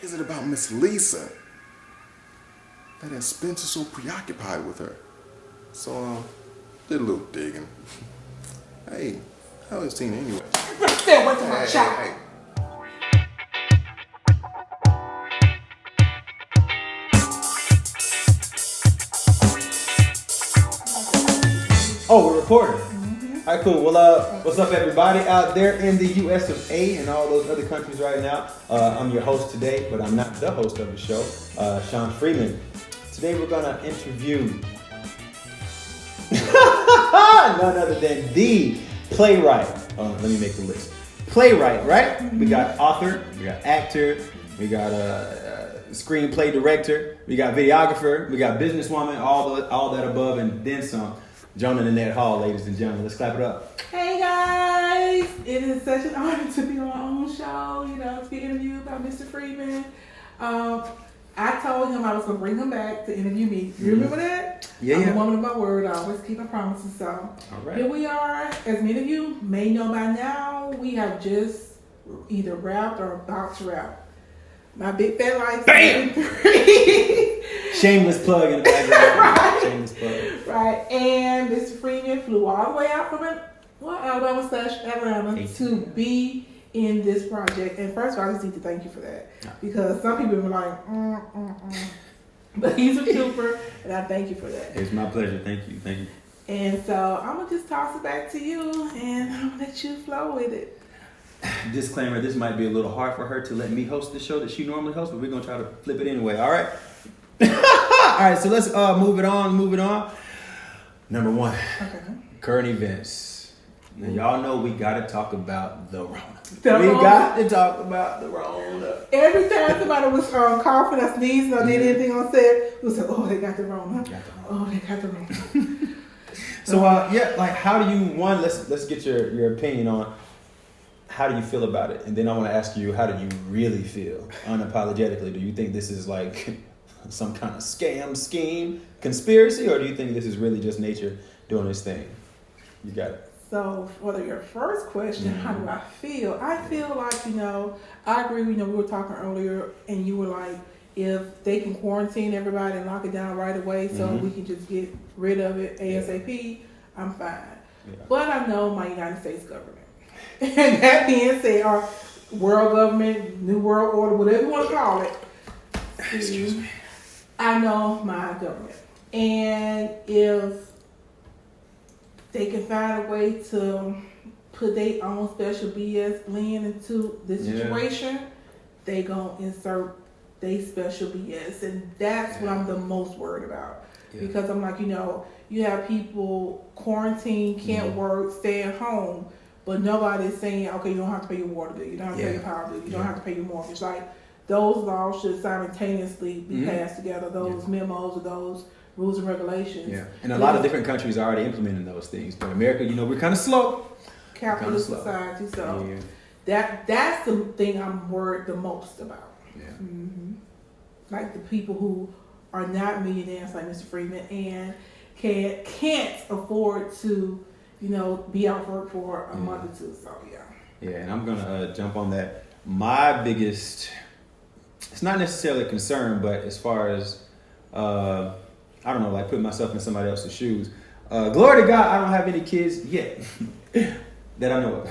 is it about Miss Lisa that has Spencer so preoccupied with her? So, did a little digging. Hey, how is Tina anyway? Stay away from my child. Hey. Oh, we're recording. All right, cool. Well, what's up, everybody out there in the U.S. of A. and all those other countries right now? I'm your host today, but I'm not the host of the show, Sean Freeman. Today we're gonna interview none other than the playwright. Let me make the list. Playwright, right? Mm-hmm. We got author, we got actor, we got screenplay director, we got videographer, we got businesswoman, all that above, and then some. Jona Nanette Hall, ladies and gentlemen. Let's clap it up. Hey guys! It is such an honor to be on my own show, to be interviewed by Mr. Freeman. I told him I was going to bring him back to interview me. You remember that? Yeah. I'm a woman of my word. I always keep my promises. So all right. Here we are. As many of you may know by now, we have just either wrapped or about to wrap my Big Fat Life. Bam! Shameless plug in the background. Right. Shameless plug. Right. And Mr. Freeman flew all the way out from Alabama to be in this project. And first of all, I just need to thank you for that. Because some people were like, But he's a trooper, and I thank you for that. It's my pleasure. Thank you. Thank you. And so I'm going to just toss it back to you, and I'm going to let you flow with it. Disclaimer, this might be a little hard for her to let me host the show that she normally hosts, but we're going to try to flip it anyway, all right? All right, so let's move it on. Number one, okay. Current events. Now, y'all know we got to talk about the Rona. Got to talk about the Rona. Every time somebody was coughing or sneezing or did anything on set, we was like, oh, they got the Rona. Oh, they got the Rona. So, how do you, let's get your opinion on how do you feel about it? And then I want to ask you, how do you really feel unapologetically? Do you think this is like some kind of scam, scheme, conspiracy, or do you think this is really just nature doing its thing? You got it. So for your first question, how do I feel? I feel like, I agree, we were talking earlier and you were like, if they can quarantine everybody and lock it down right away so we can just get rid of it ASAP, I'm fine. Yeah. But I know my United States government. And that being said, our world government, New World Order, whatever you want to call it. Excuse me. I know my government. And if they can find a way to put their own special BS blend into this situation, they gonna insert their special BS. And that's what I'm the most worried about. Yeah. Because I'm like, you have people quarantined, can't work, stay at home. But nobody's saying, okay, you don't have to pay your water bill, you don't have to pay your power bill, you don't have to pay your mortgage. Like, those laws should simultaneously be passed together, those memos or those rules and regulations. Yeah, and a lot of different countries are already implementing those things. But America, we're kind of slow. Capitalist society, so that's the thing I'm worried the most about. Yeah. Mm-hmm. Like the people who are not millionaires like Mr. Freeman and can't afford to be out of work for a month or two. So, Yeah, and I'm going to jump on that. My biggest, it's not necessarily a concern, but as far as, putting myself in somebody else's shoes. Glory to God, I don't have any kids yet that I know of.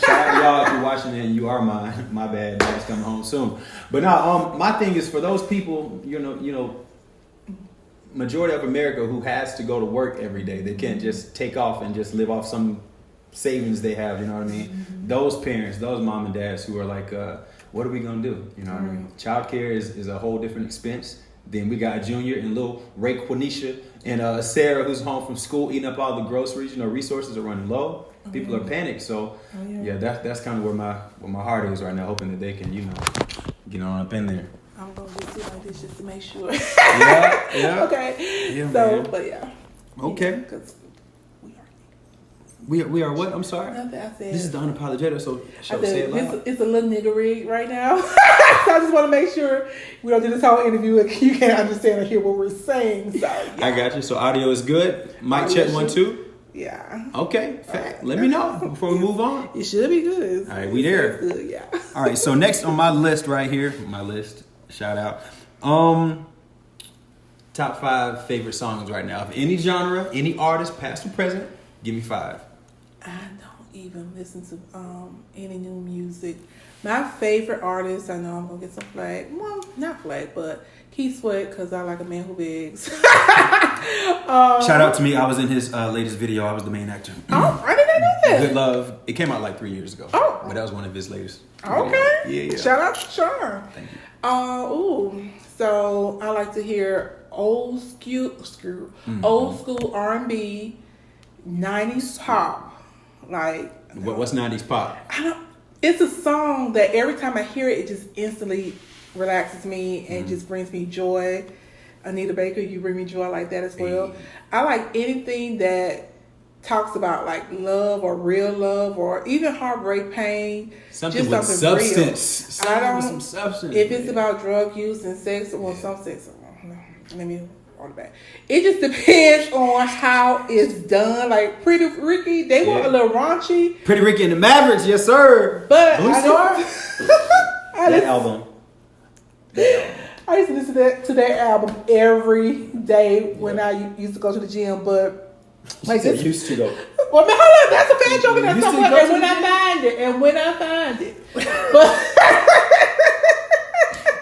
Shout out to y'all if you're watching and you are mine. My bad, dad's coming home soon. But no, my thing is for those people, majority of America who has to go to work every day. They can't just take off and just live off some savings they have, you know what I mean? Mm-hmm. Those parents, those mom and dads who are like, what are we going to do? You know what I mean? Childcare is a whole different expense. Then we got Junior and little Ray Quenisha and Sarah who's home from school eating up all the groceries. Resources are running low. People are panicked. So, that's kind of where my heart is right now, hoping that they can, get on up in there. I'm going to do like this just to make sure. Yeah. Okay. Yeah, so, man. But yeah. Okay. Because we are what? I'm sorry? Nothing, I said. This is the Unapologetic, so say it loud. It's a little niggery right now. So I just want to make sure we don't do this whole interview and you can't understand or hear what we're saying. So, I got you. So audio is good. Mic check 1, 2. Yeah. Okay, fact. Let me know before we move on. It should be good. All right, we there. Good, yeah. All right, so next on my list right here, shout out. Top 5 favorite songs right now. Of any genre, any artist, past or present, give me 5. I don't even listen to any new music. My favorite artist, I know I'm gonna get some flag. Well, not flag, but Keith Sweat, because I like a man who begs. Shout out to me. I was in his latest video. I was the main actor. Oh, I didn't know that. Good Love. It came out like 3 years ago. Oh. But that was one of his latest. Okay. Yeah. Shout out to Sean. Thank you. So I like to hear old school R&B, 90s pop. Like, What's 90s pop? it's a song that every time I hear it, it just instantly relaxes me and just brings me joy. Anita Baker, you bring me joy like that as well. Hey. I like anything that talks about like love or real love or even heartbreak, pain. Something just with something substance. real. I don't. With some substance. If it's about drug use and sex, well, some sex. No, let me roll it back. It just depends on how it's done. Like Pretty Ricky, they were a little raunchy. Pretty Ricky and the Mavericks, yes sir. But Blue Star. That album. I used to listen to that album every day when I used to go to the gym, but like this used to go. Well, man, hold on, that's a bad joke. You And used to go to when the I gym? find it,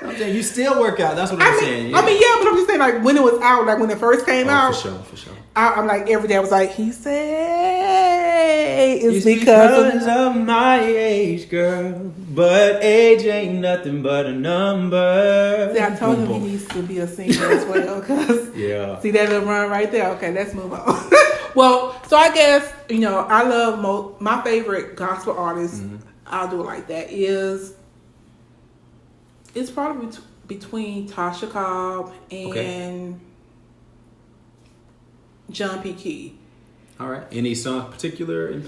but I'm saying you still work out. That's what I'm saying. Yeah. I mean, yeah, but I'm just saying, like when it was out, like when it first came out, for sure. I'm like every day I was like, he said it's because of my age, girl. But age ain't nothing but a number. See, I told him he needs to be a singer as well. Cause see that little run right there. Okay, let's move on. Well, so I guess I love my favorite gospel artist. I'll do it like that. It's probably between Tasha Cobb and John P. Key. All right. Any song in particular?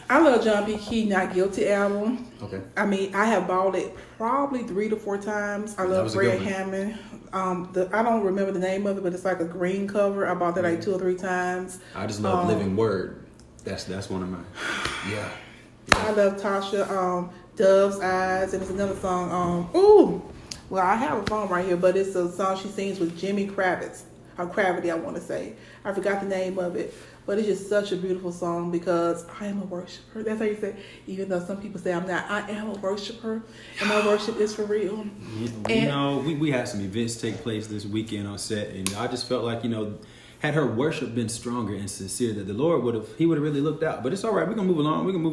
I love John P. Key Not Guilty album. Okay. I mean, I have bought it probably 3 to 4 times. I love Fred Hammond. I don't remember the name of it, but it's like a green cover. I bought that like 2 or 3 times. I just love Living Word. That's one of mine. Yeah. I love Tasha. Dove's Eyes, and it's another song. Well, I have a phone right here, but it's a song she sings with Jimmy Kravitz. Or Gravity, I want to say. I forgot the name of it. But it's just such a beautiful song because I am a worshiper. That's how you say, even though some people say I'm not, I am a worshiper. And my worship is for real. We had some events take place this weekend on set, and I just felt like, had her worship been stronger and sincere, that the Lord would have really looked out. But it's all right. We're going to move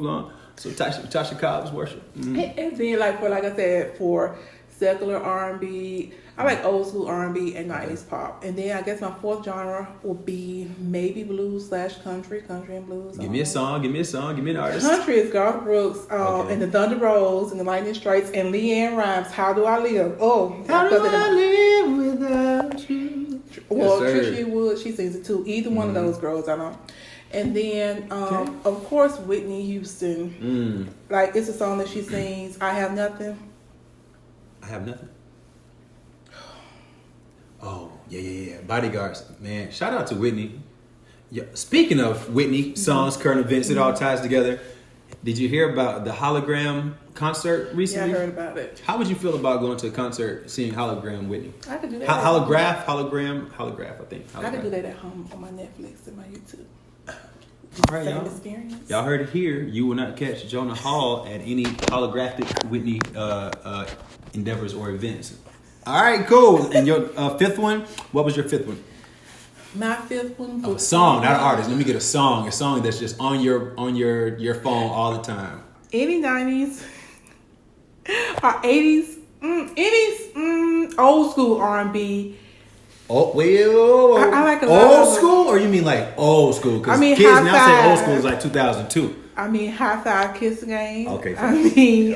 along. So Tasha Cobb's worship. Mm-hmm. And then, like I said, for secular R&B, I like old school R&B and 90s pop. And then I guess my 4th genre will be maybe blues / country and blues. Give me a song, give me an artist. Country is Garth Brooks and the Thunder Rolls and the Lightning Strikes and Leanne Rimes, How Do I Live? How do I live without you? Well, Trisha Wood, she sings it too. Either one of those girls, I know. And then, of course, Whitney Houston. Like, it's a song that she sings, I Have Nothing. I Have Nothing? Oh, yeah. Bodyguards. Man, shout out to Whitney. Yeah. Speaking of Whitney, songs, current events, it all ties together. Did you hear about the hologram concert recently? Yeah, I heard about it. How would you feel about going to a concert, seeing hologram Whitney? I could do that. Holograph, I think. I could do that at home on my Netflix and my YouTube. All right, y'all. Experience. Y'all heard it here. You will not catch Jonah Hall at any holographic Whitney endeavors or events. All right, cool. And your 5th one? What was your 5th one? My 5th one. A song, not an artist. Let me get a song that's just on your phone all the time. Any 90s or 80s, old school R&B. Oh, well, I like a old lot of school, or you mean like old school? Because I mean, kids now say High old Five. school is like 2002. I mean, High Five Kiss Game. Okay. I mean,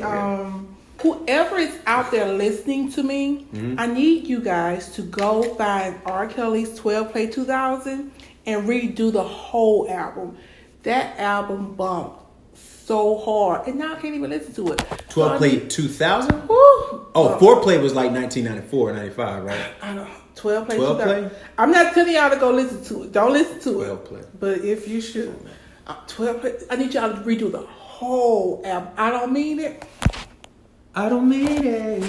whoever is out there listening to me, I need you guys to go find R. Kelly's 12 Play 2000 and redo the whole album. That album bumped so hard, and now I can't even listen to it. 12 Play 2000? Woo, Oh, 4 Play was like 1994, 95, right? I don't. 12 Play. 12 Play? I'm not telling y'all to go listen to it. Don't listen to 12 it. Play. But if you should, 12 Play. I need y'all to redo the whole album. I don't mean it. I don't mean it.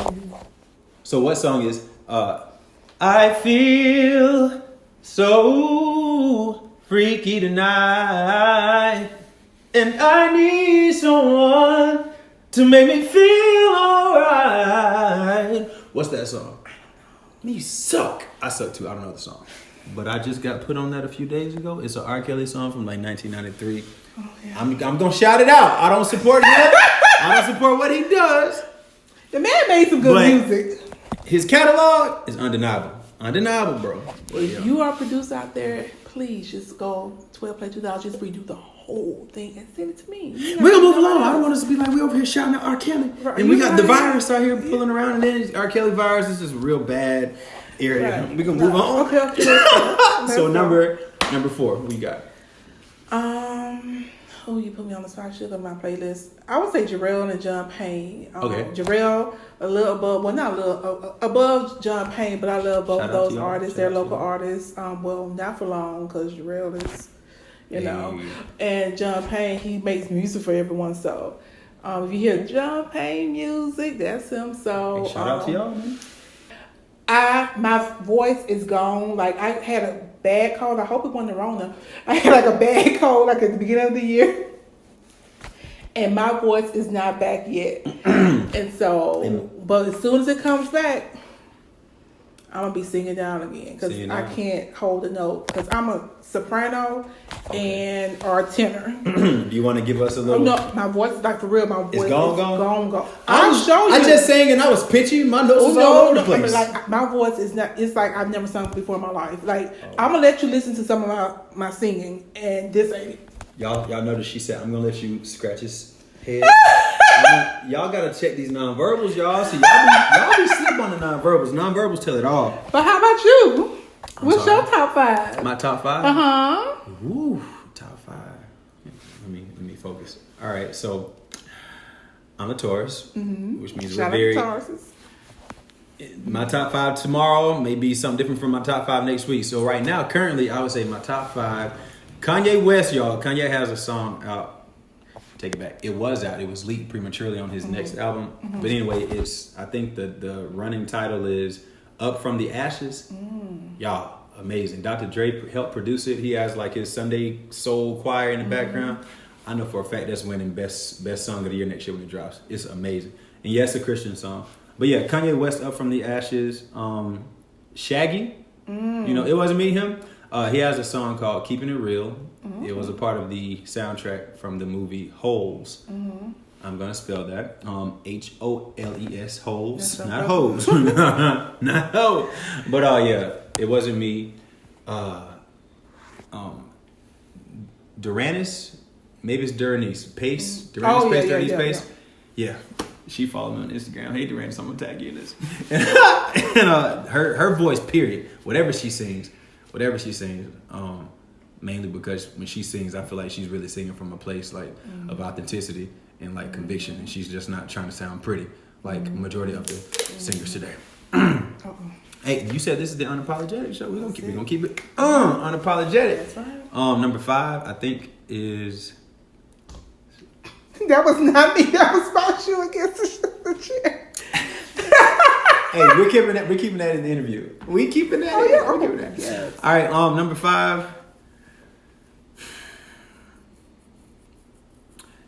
So what song is I feel so freaky tonight, and I need someone to make me feel alright. What's that song? Me suck. I suck too. I don't know the song, but I just got put on that a few days ago. It's an R. Kelly song from like 1993. Oh, yeah. I'm gonna shout it out. I don't support him. I don't support what he does. The man made some good music. His catalog is undeniable. Undeniable, bro. If you are a producer out there, please just go 12 Play 2000, just redo the whole thing and send it to me. We're gonna move along. I don't want us to be like we over here shouting at R. Kelly. Right. And we got the virus out here pulling around, and then R. Kelly virus is just real bad area. Right. We're gonna move on. Okay. So number 4, who you got? Oh, you put me on the spot. Sugar on my playlist. I would say Jarrell and John Payne. Okay. Jarrell a little above, well not a little above John Payne, but I love both of those artists. They're local artists. Well, not for long because Jarrell is, you know, and John Payne, he makes music for everyone. So if you hear John Payne music, that's him. So Hey, shout out to y'all, man. My voice is gone. Like I had a bad cold. I hope it wasn't the Rona. I had like a bad cold like at the beginning of the year. And my voice is not back yet. And so, but as soon as it comes back, I'm going to be singing down again. Because I can't hold a note. Because I'm a soprano or a tenor. Do you want to give us a little? No, my voice is like for real. My voice is gone. I'll show you. I just sang and I was pitchy. My notes was all over the place. Like, my voice is not, it's like I've never sung before in my life. Like, I'm going to let you listen to some of my singing. And this ain't it. Y'all notice she said, I'm going to let you scratch his head. Y'all got to check these nonverbals, y'all. So y'all be sleep on the nonverbals. Nonverbals tell it all. But how about you? What's your top 5? My top 5? Uh-huh. Ooh, top 5. Let me focus. All right, so I'm a Taurus, which means Shout we're very... out to Tauruses. My top 5 tomorrow may be something different from my top 5 next week. So right now, currently, I would say my top 5. Kanye West, y'all. Kanye has a song out. Take it back. It was out. It was leaked prematurely on his next album. But anyway, I think the running title is Up From the Ashes. Y'all, amazing. Dr. Dre helped produce it. He has like his Sunday soul choir in the background. I know for a fact that's winning best song of the year next year when it drops. It's amazing. And yes, a Christian song. But yeah, Kanye West, Up From the Ashes. Shaggy. You know, it wasn't me, him. He has a song called Keeping It Real. It was a part of the soundtrack from the movie Holes. I'm going to spell that. Holes. Holes. Not hoes. Not hoes. But yeah, it wasn't me. Duranis. Maybe it's Duranice. Pace. Duranis Pace. Duranice Pace. Yeah. She followed me on Instagram. Hey, Duranis, I'm going to tag you in this. And her voice, period. Whatever she sings. Mainly because when she sings, I feel like she's really singing from a place like of authenticity and like conviction, and she's just not trying to sound pretty like majority of the singers today. Hey, you said this is the Unapologetic show. We're gonna keep it unapologetic. That's right. Number 5, I think is. That was not me. That was about you against the chair. Hey, we're keeping that in the interview. We keeping that. We're keeping that. Yes. All right. Number 5.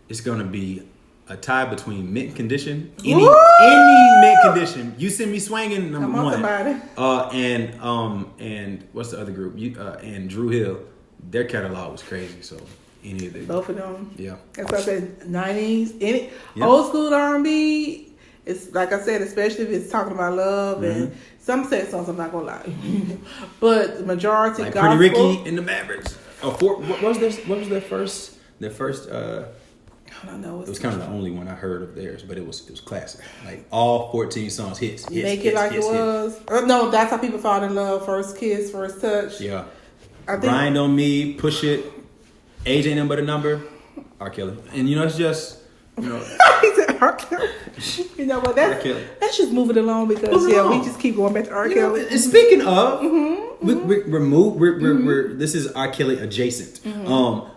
It's gonna be a tie between Mint Condition, any Mint Condition. You Send Me Swinging, number 1. And what's the other group? And Drew Hill. Their catalog was crazy. So any of them. Both of them. Yeah. That's what I said. 90s, old school R&B. It's like I said, especially if it's talking about love and some sad songs. I'm not gonna lie, but the majority like gospel. Pretty Ricky and the Mavericks. What was their first? I don't know. It was kind of the only one I heard of theirs, but it was classic. Like all 14 songs hits. Make It Like It Was. No, that's how people fall in love. First kiss, first touch. Yeah. I think Grind on Me, Push It, Age Ain't Nothing But a Number, R. Kelly. And it's just, R. Kelly. You know what? Let's just move it along because we just keep going back to R. Kelly. And speaking of, we're this is R. Kelly adjacent.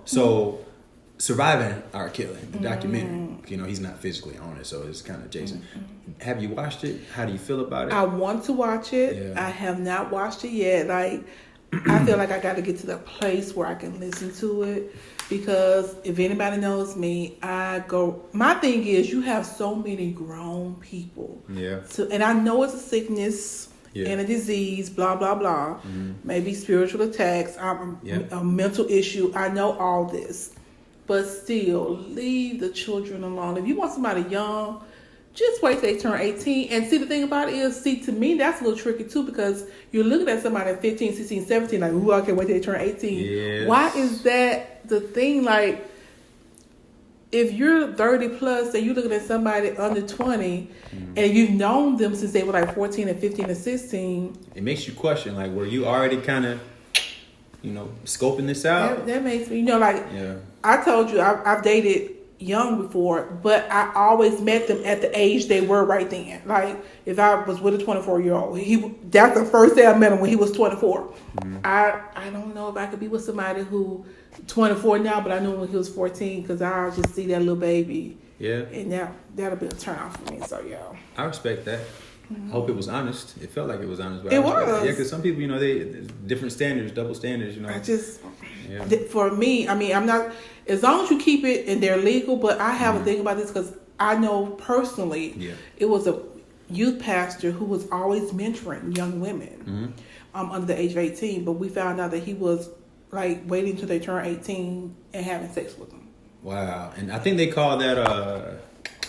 So Surviving R. Kelly, the documentary. You know, he's not physically on it, so it's kind of adjacent. Have you watched it? How do you feel about it? I want to watch it. Yeah. I have not watched it yet. Like, I feel like I got to get to the place where I can listen to it. Because if anybody knows me, my thing is you have so many grown people. Yeah. And I know it's a sickness and a disease, blah, blah, blah. Maybe spiritual attacks, a mental issue. I know all this. But still, leave the children alone. If you want somebody young, just wait till they turn 18. And see, the thing about it is, to me, that's a little tricky too because you're looking at somebody at 15, 16, 17, like, ooh, I can't wait till they turn 18. Yes. Why is that the thing? Like, if you're 30 plus and you're looking at somebody under 20 and you've known them since they were like 14 and 15 and 16. It makes you question, like, were you already kind of, scoping this out? That makes me, I told you, I've dated young before, but I always met them at the age they were right then. Like, if I was with a 24-year-old, that's the first day I met him when he was 24. I don't know if I could be with somebody who 24 now, but I knew him when he was 14 because I'll just see that little baby. Yeah. And that'll be a turn off for me. So, yeah. I respect that. I hope it was honest. It felt like it was honest. But it was. Yeah, because some people, they different standards, double standards, For me, I'm not, as long as you keep it and they're legal, but I have a thing about this because I know personally it was a youth pastor who was always mentoring young women under the age of 18, but we found out that he was like waiting until they turn 18 and having sex with them. Wow. And I think they call that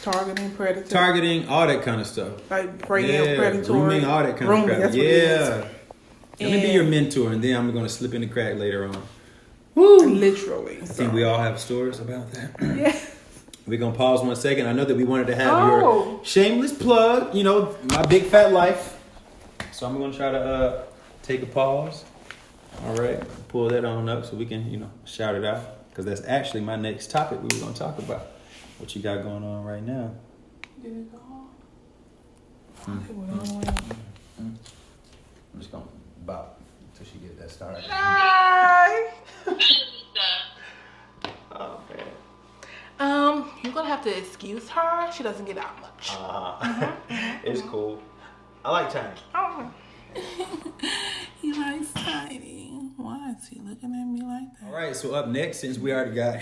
targeting, predator. Targeting, all that kind of stuff. Like predatory. Grooming, all that kind of crap. That's what it is. Let me be your mentor, and then I'm going to slip in the crack later on. Woo! Literally. I think we all have stories about that. Yeah. We're going to pause 1 second. I know that we wanted to have your shameless plug, my big fat life. So I'm going to try to take a pause. All right. Pull that on up so we can, shout it out. Because that's actually my next topic we were going to talk about. What you got going on right now? Did it go on? I'm just going to bop until she get that started. Hi! Oh, man. You're going to have to excuse her. She doesn't get out much. It's cool. I like Tiny. Oh. He likes Tiny. Why is he looking at me like that? All right, so up next, since we already got,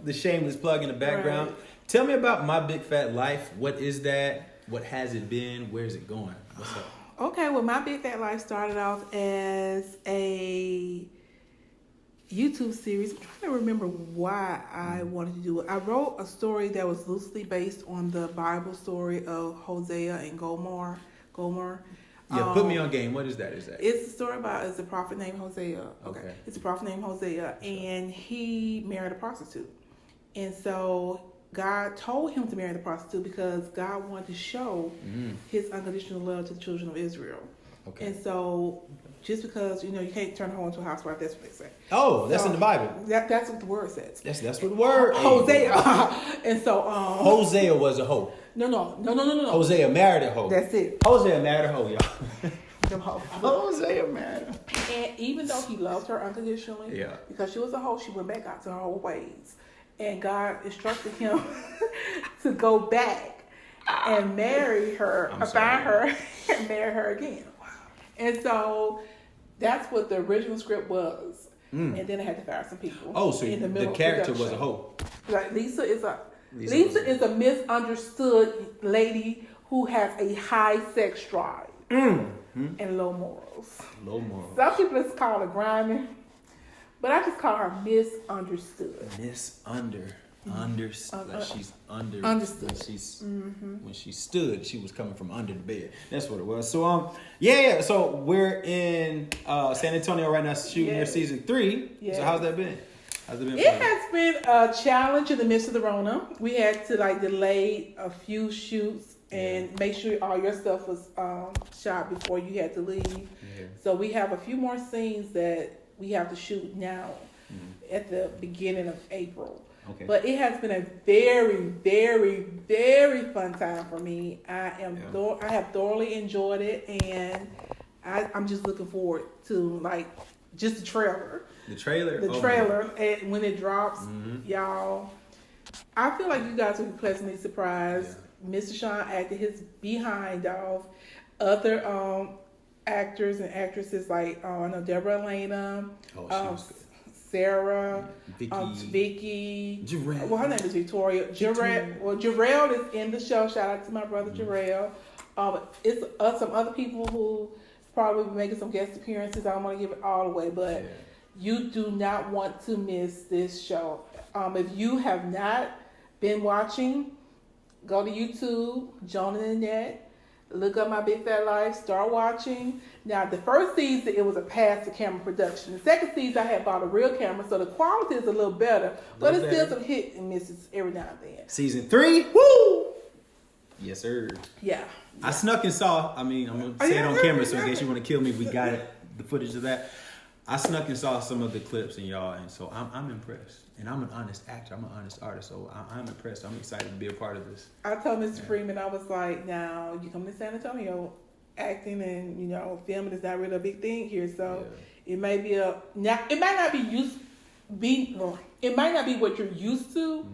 the shameless plug in the background, tell me about My Big Fat Life. What is that? What has it been? Where's it going? What's up? Okay, well, My Big Fat Life started off as a YouTube series. I'm trying to remember why I wanted to do it. I wrote a story that was loosely based on the Bible story of Hosea and Gomer. Yeah, put me on game. What is that? It's a story about a prophet named Hosea. Okay. It's a prophet named Hosea, and he married a prostitute. And so God told him to marry the prostitute because God wanted to show his unconditional love to the children of Israel. Okay. And so just because, you can't turn a hoe into a housewife, that's what they say. Oh, that's in the Bible. That's what the word says. That's what the word Hosea. And so Hosea was a hoe. No. Hosea married a hoe. That's it. Hosea married a hoe, y'all. Hosea married her. And even though he loved her unconditionally, because she was a hoe, she went back out to her old ways. And God instructed him to go back and marry her, find her, and marry her again. Wow. And so that's what the original script was. And then I had to fire some people. Oh, so the character was a hoe. Like Lisa is a misunderstood lady who has a high sex drive and low morals. Some people just call her grimy, but I just call her misunderstood. Understood. Like she's understood. When she stood, she was coming from under the bed. That's what it was. So So we're in San Antonio right now, shooting your season 3. Yes. So how's that been? It has been a challenge in the midst of the Rona. We had to delay a few shoots and make sure all your stuff was shot before you had to leave. Yeah. So we have a few more scenes that we have to shoot now at the beginning of April. Okay. But it has been a very, very, very fun time for me. I have thoroughly enjoyed it, and I'm just looking forward to like just the trailer. The trailer, and when it drops, y'all. I feel like you guys will be pleasantly surprised. Yeah. Mr. Sean acted his behind off. Other actors and actresses like I know Deborah Elena, Sarah, Vicky, Jarrell. Well, her name is Victoria. Jarrell is in the show. Shout out to my brother Jarrell. It's some other people who probably be making some guest appearances. I don't want to give it all away, but you do not want to miss this show. If you have not been watching, go to YouTube, Jona Nanette. Look up My Big Fat Life. Start watching. Now, the first season, it was a pass-to-camera production. The second season, I had bought a real camera, so the quality is a little better. But it's still some hit and misses every now and then. Season 3? Woo! Yes, sir. Yeah. I snuck and saw, I'm going to say it on camera, so in case you want to kill me, we got it, the footage of that. I snuck and saw some of the clips and y'all, and so I'm impressed. And I'm an honest actor. I'm an honest artist, so I'm impressed. I'm excited to be a part of this. I told Mr. Freeman, I was like, now, you come to San Antonio, acting and, filming is not really a big thing here, so it may be it might not be what you're used to,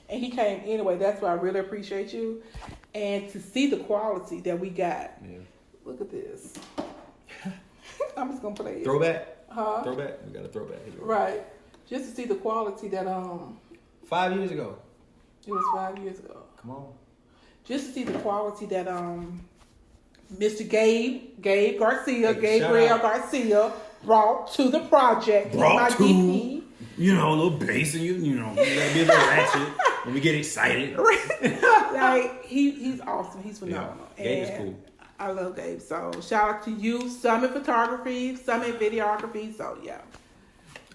and he came anyway. That's why I really appreciate you. And to see the quality that we got. Yeah. Look at this. I'm just going to play it. Throwback? Huh? Throwback? We got a throwback here. Right. Just to see the quality that 5 years ago. It was 5 years ago. Come on. Just to see the quality that Mr. Gabriel Garcia brought to the project. Brought to DP. A little bass and you gotta be a little ratchet when we get excited. Like he's awesome. He's phenomenal. Yeah. Gabe is cool. I love Gabe. So shout out to you, Summit Photography, Summit Videography. So yeah.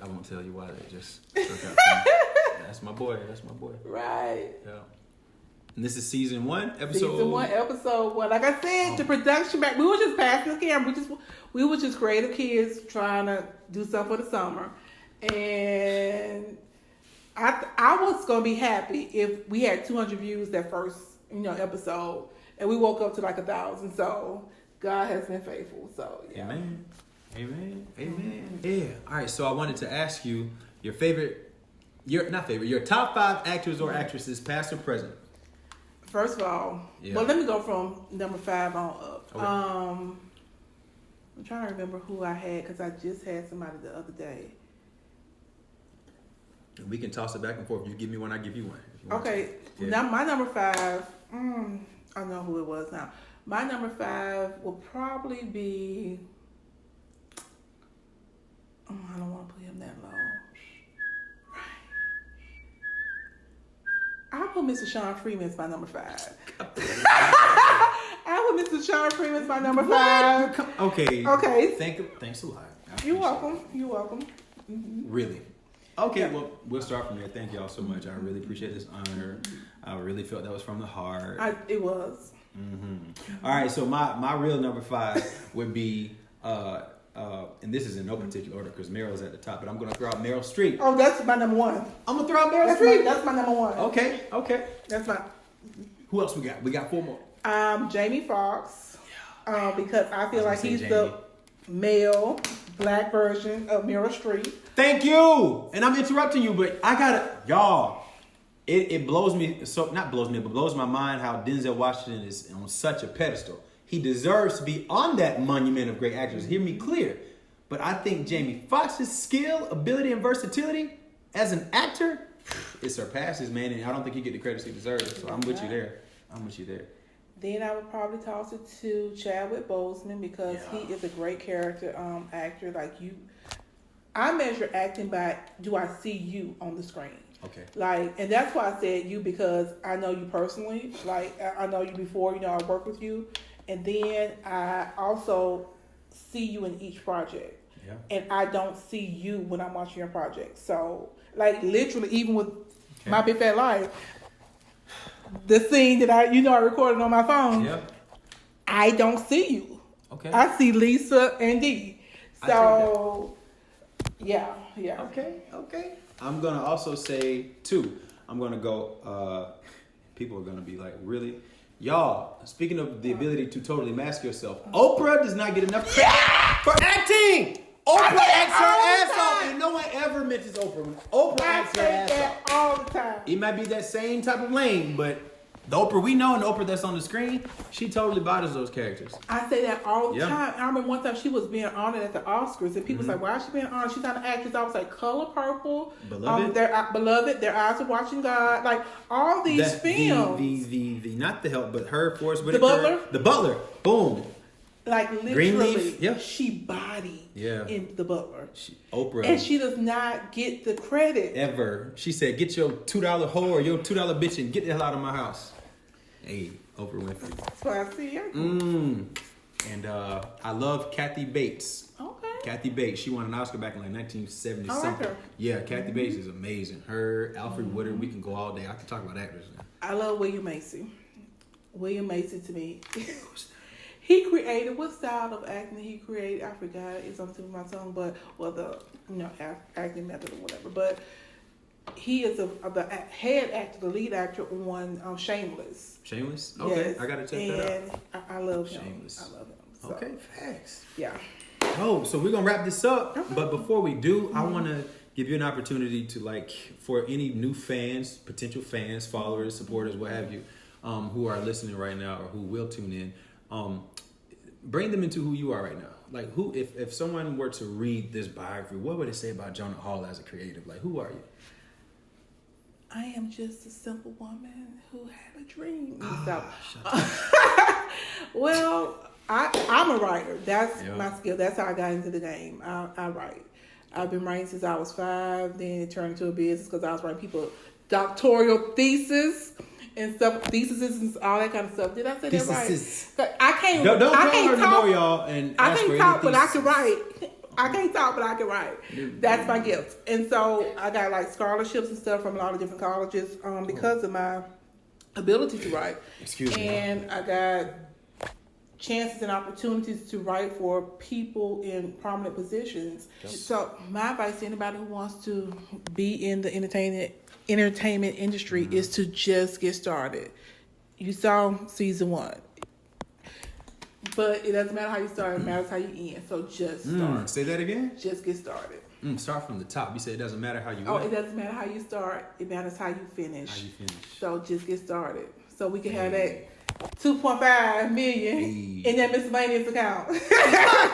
I won't tell you why that just That's my boy. Right. Yeah. And this is season 1, episode. Season 1, episode 1. Like I said, the production back. We were just passing the camera. We were just creative kids trying to do something for the summer, and I was gonna be happy if we had 200 views that first episode, and we woke up to like 1,000. So God has been faithful. So yeah. Amen. Yeah. All right. So I wanted to ask you your top 5 actors or actresses, past or present. First of all, well, let me go from number 5 on up. Okay. I'm trying to remember who I had because I just had somebody the other day. And we can toss it back and forth. You give me one, I give you one. Okay. Now my number 5. I know who it was now. My number 5 will probably be. I don't want to put him that low. I'll put Mr. Sean Freeman as my number 5. I'll put Mr. Sean Freeman as my number 5. Okay. Thanks a lot. You're welcome. Mm-hmm. Really? Okay, well, we'll start from there. Thank y'all so much. I really appreciate this honor. I really felt that was from the heart. It was. Mm-hmm. All right, so my real number 5 would be, and this is in no particular order because Meryl's at the top, but I'm going to throw out Meryl Streep. Oh, that's my number 1. I'm going to throw out Meryl Streep. That's my number 1. Okay. That's my. Who else we got? We got 4 more. Jamie Foxx, because I feel like he's Jamie. the male black version of Meryl Streep. Thank you. And I'm interrupting you, but I gotta, y'all. It blows me. So not blows me, but blows my mind how Denzel Washington is on such a pedestal. He deserves to be on that monument of great actors. Hear me clear. But I think Jamie Foxx's skill, ability, and versatility as an actor, it surpasses, man. And I don't think he get the credit he deserves. So I'm with you there. Then I would probably toss it to Chadwick Boseman because he is a great character actor. Like you, I measure acting by do I see you on the screen. Okay. And that's why I said you because I know you personally. Like I know you before. I work with you, and then I also see you in each project. Yeah. And I don't see you when I'm watching your project. So literally, even with My Big Fat Life. The scene that I recorded on my phone, I don't see you. Okay. I see Lisa and Dee. So, yeah. Okay. I'm gonna also say too. I'm gonna go. People are gonna be like, really, y'all. Speaking of the ability to totally mask yourself, Oprah does not get enough credit for acting. Oprah acts her ass off, and no one ever mentions Oprah. Oprah acts her ass off all the time. It might be that same type of lane, but the Oprah we know and the Oprah that's on the screen, she totally bodies those characters. I say that all the time. I remember one time she was being honored at the Oscars, and people was like, "Why is she being honored? She's not an actress." I was like, "Color Purple, Beloved, Beloved, Their Eyes Are Watching God." Like all these films. The not the help, but her, Forrest Whitaker, The Butler, boom. Like literally, she bodied in The Butler. Oprah. And she does not get the credit. Ever. She said, get your $2 hoe or your $2 bitch and get the hell out of my house. Hey, Oprah Winfrey. That's what I see her. And I love Kathy Bates. Okay. Kathy Bates. She won an Oscar back in like 1970 I like something. her. Yeah, Kathy Bates is amazing. Her, Alfred Woodard, we can go all day. I can talk about actors now. I love William Macy. William Macy to me. He created, what style of acting he created? I forgot. It's on the tip of my tongue, but the acting method or whatever. But he is the head actor, the lead actor on Shameless. Shameless? Okay, yes. I gotta check that out. And I love him. Shameless. I love him. So. Okay, facts. Yeah. Oh, so we're gonna wrap this up. Okay. But before we do, I want to give you an opportunity to for any new fans, potential fans, followers, supporters, what have you, who are listening right now or who will tune in. Bring them into who you are right now. Like who, if someone were to read this biography, what would it say about Jona Hall as a creative? Like, who are you? I am just a simple woman who had a dream. Well, I'm a writer. That's my skill. That's how I got into the game. I write. I've been writing since I was 5. Then it turned into a business because I was writing people doctoral thesis. And stuff, theses and all that kind of stuff. Did I say that right? I can't. Don't I tell can't her talk. no more, y'all. And I can't talk, but I can write. I can't talk, but I can write. That's my gift. And so I got scholarships and stuff from a lot of different colleges because of my ability to write. Excuse me. And I got chances and opportunities to write for people in prominent positions. Yep. So my advice to anybody who wants to be in the entertainment industry is to just get started. You saw season 1. But it doesn't matter how you start, it matters how you end. So just start. Say that again? Just get started. Start from the top. You said it doesn't matter how you it doesn't matter how you start, it matters how you finish. So just get started. So we can have that 2.5 million in that miscellaneous account.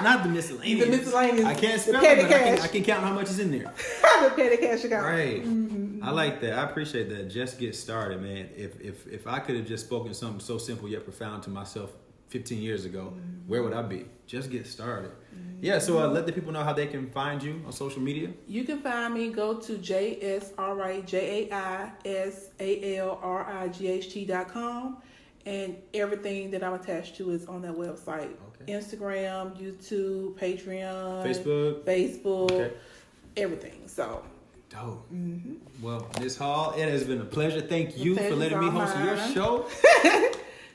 Not the miscellaneous. The miscellaneous. I can't spell it, but I can count how much is in there. The petty cash account. Right. I like that. I appreciate that. Just get started, man. If I could have just spoken something so simple yet profound to myself 15 years ago, where would I be? Just get started. Yeah, so let the people know how they can find you on social media. You can find me. Go to JaisAlright.com, and everything that I'm attached to is on that website. Okay. Instagram, YouTube, Patreon, Facebook, everything. So. Dope. Well, Ms. Hall, it has been a pleasure. Thank you for letting me host your show.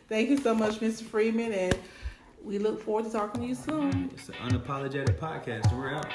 Thank you so much, Mr. Freeman, and we look forward to talking to you soon. It's an Unapologetic podcast. We're out.